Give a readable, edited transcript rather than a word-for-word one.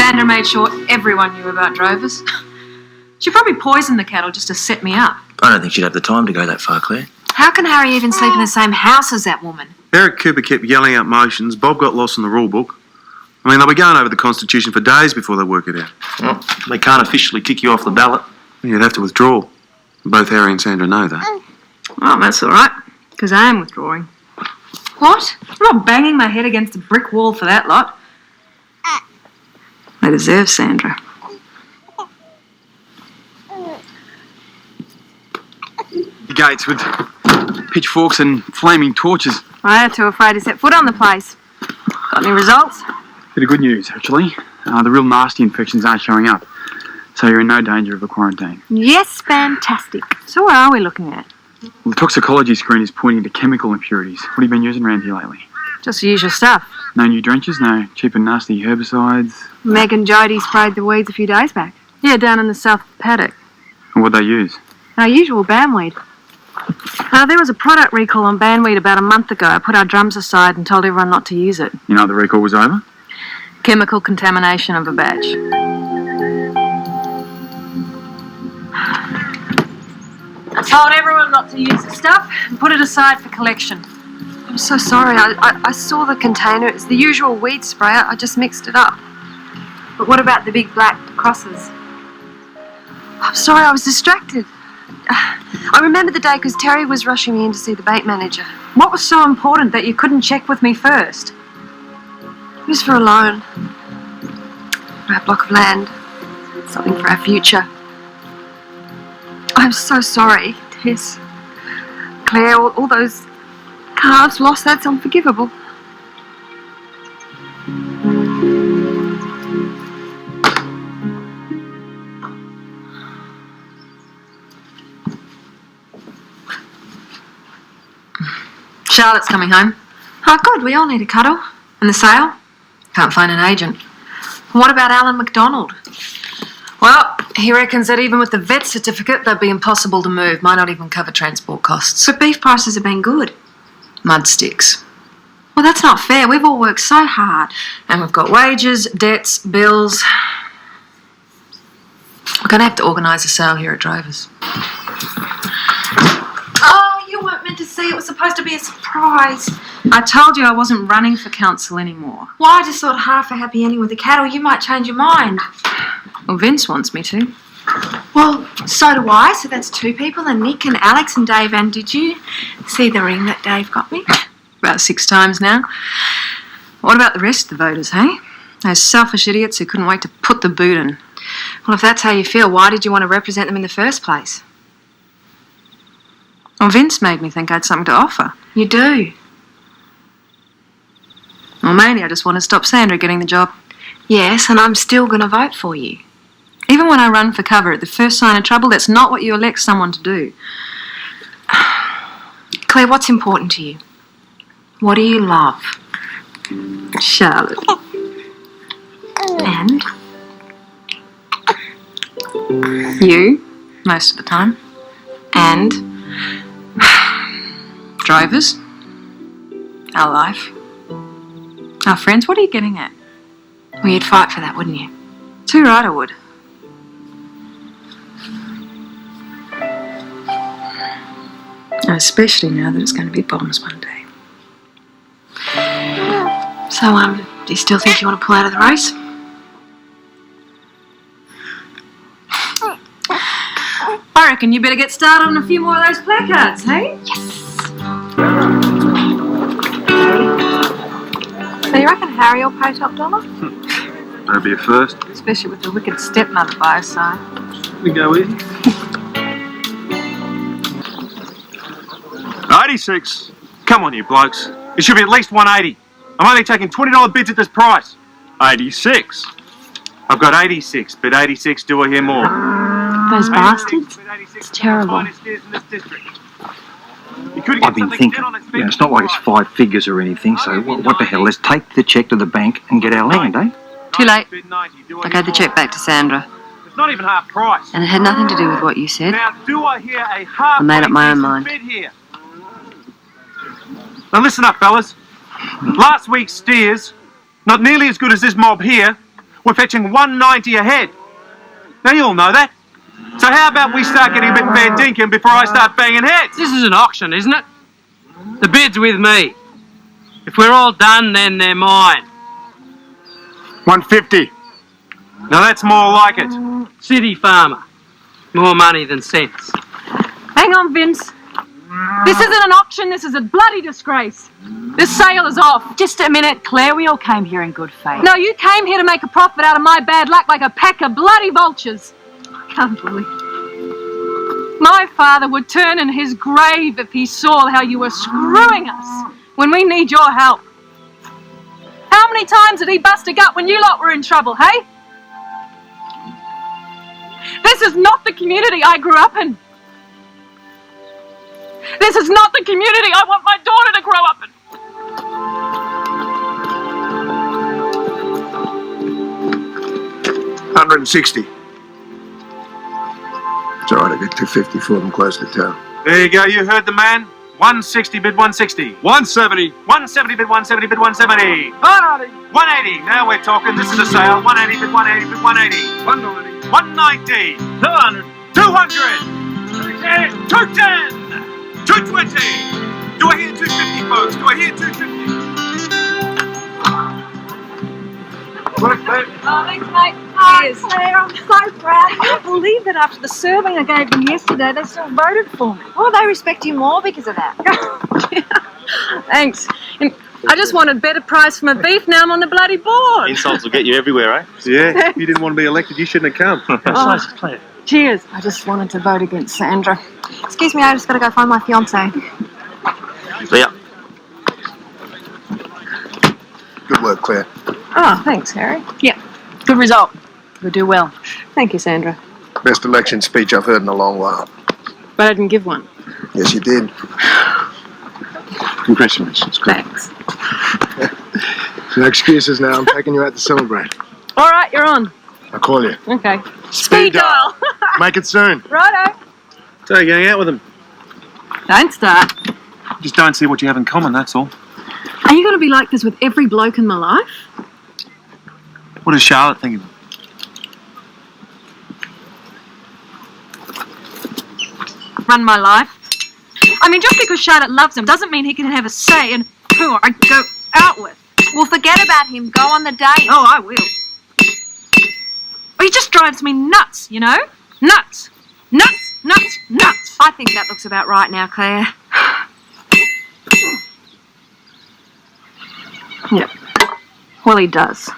Sandra made sure everyone knew about drovers. She probably poisoned the cattle just to set me up. I don't think she'd have the time to go that far, Claire. How can Harry even sleep in the same house as that woman? Eric Cooper kept yelling out motions. Bob got lost in the rule book. I mean, they'll be going over the Constitution for days before they work it out. Well, they can't officially kick you off the ballot. You'd have to withdraw. Both Harry and Sandra know that. Well, that's all right, because I am withdrawing. What? I'm not banging my head against a brick wall for that lot. They deserve Sandra. The gates with pitchforks and flaming torches. I'm too afraid to set foot on the place. Got any results? Bit of good news, actually. The real nasty infections aren't showing up, so you're in no danger of a quarantine. Yes, fantastic. So what are we looking at? Well, the toxicology screen is pointing to chemical impurities. What have you been using around here lately? Just the usual stuff. No new drenches, no cheap and nasty herbicides. Meg and Jody sprayed the weeds a few days back. Yeah, down in the south paddock. And what'd they use? Our usual bandweed. There was a product recall on bandweed about a month ago. I put our drums aside and told everyone not to use it. You know the recall was over? Chemical contamination of a batch. I told everyone not to use the stuff and put it aside for collection. I'm so sorry. I saw the container. It's the usual weed spray. I just mixed it up. But what about the big black crosses? I'm sorry, I was distracted. I remember the day because Terry was rushing me in to see the bait manager. What was so important that you couldn't check with me first? It was for a loan. For a block of land. Something for our future. I'm so sorry, Tess. Claire, all those calves lost, that's unforgivable. Charlotte's coming home. Oh, good, we all need a cuddle. And the sale? Can't find an agent. What about Alan MacDonald? Well, he reckons that even with the vet certificate, they'd be impossible to move. Might not even cover transport costs. But beef prices have been good. Mud sticks. Well, that's not fair. We've all worked so hard. And we've got wages, debts, bills. We're going to have to organise a sale here at Drovers. Oh, you weren't meant to see. It was supposed to be a surprise. I told you I wasn't running for council anymore. Well, I just thought half a happy ending with the cattle. You might change your mind. Well, Vince wants me to. Well, so do I. So that's two people, and Nick and Alex and Dave. And did you see the ring that Dave got me? About 6 times now. What about the rest of the voters, hey? Those selfish idiots who couldn't wait to put the boot in. Well, if that's how you feel, why did you want to represent them in the first place? Well, Vince made me think I had something to offer. You do? Well, mainly I just want to stop Sandra getting the job. Yes, and I'm still going to vote for you. Even when I run for cover at the first sign of trouble, that's not what you elect someone to do. Claire, what's important to you? What do you love? Charlotte. And? You, most of the time. And? Drovers. Our life. Our friends. What are you getting at? Well, you'd fight for that, wouldn't you? Too right I would. Especially now that it's going to be bombs one day. So, do you still think you want to pull out of the race? I reckon you better get started on a few more of those placards, hey? Yes! So you reckon Harry will pay top dollar? That'll be a first. Especially with the wicked stepmother by his side. We go easy. 86. Come on, you blokes. It should be at least 180. I'm only taking $20 bids at this price. 86. I've got 86, but 86 do I hear more. Those bastards? It's terrible. I've been thinking, it's not like it's 5 figures or anything, so what the hell, let's take the cheque to the bank and get our land, eh? Too late. I gave the cheque back to Sandra. It's not even half price. And it had nothing to do with what you said. Now, do I hear a half I made up my own mind. bid here? Now listen up, fellas. Last week's steers, not nearly as good as this mob here, we're fetching 190 a head. Now you all know that. So how about we start getting a bit fair dinkum before I start banging heads? This is an auction, isn't it? The bid's with me. If we're all done, then they're mine. 150. Now that's more like it. City farmer. More money than sense. Hang on, Vince. This isn't an auction, this is a bloody disgrace. This sale is off. Just a minute, Claire. We all came here in good faith. No, you came here to make a profit out of my bad luck like a pack of bloody vultures. I can't believe it. My father would turn in his grave if he saw how you were screwing us when we need your help. How many times did he bust a gut when you lot were in trouble, hey? This is not the community I grew up in. This is not the community I want my daughter to grow up in. $160. It's all right, I get $250 for them close to town. There you go, you heard the man. 160 bid 160. 170. 170 bid 170 bid 170. 180. Now we're talking. This is a sale. 180 bid 180 bid 180. 190. 190. 200. 200. 210. 220. Do I hear 250, folks? Do I hear 250? Oh, thanks, mate. Cheers. Claire, I'm so proud. I can't believe that after the serving I gave them yesterday, they still voted for me. Well, they respect you more because of that. Thanks. And I just wanted better price for my beef. Now I'm on the bloody board. Insults will get you everywhere, eh? Yeah, if you didn't want to be elected, you shouldn't have come. Oh, Claire. Cheers. I just wanted to vote against Sandra. Excuse me, I just got to go find my fiance. See ya. Good work, Claire. Oh, thanks, Harry. Yeah, good result. You'll do well. Thank you, Sandra. Best election speech I've heard in a long while. But I didn't give one. Yes, you did. Congratulations. Thanks. No excuses now. I'm taking you out to celebrate. All right, you're on. I'll call you. Okay. Speed dial. Make it soon. Righto. So you're going out with him. Don't start. Just don't see what you have in common, that's all. Are you going to be like this with every bloke in my life? What does Charlotte think of him? Run my life. I mean, just because Charlotte loves him doesn't mean he can have a say in who I go out with. Well, forget about him. Go on the date. Oh, I will. He just drives me nuts, you know? Nuts. Nuts, nuts, nuts. I think that looks about right now, Claire. Yeah. Well, he does.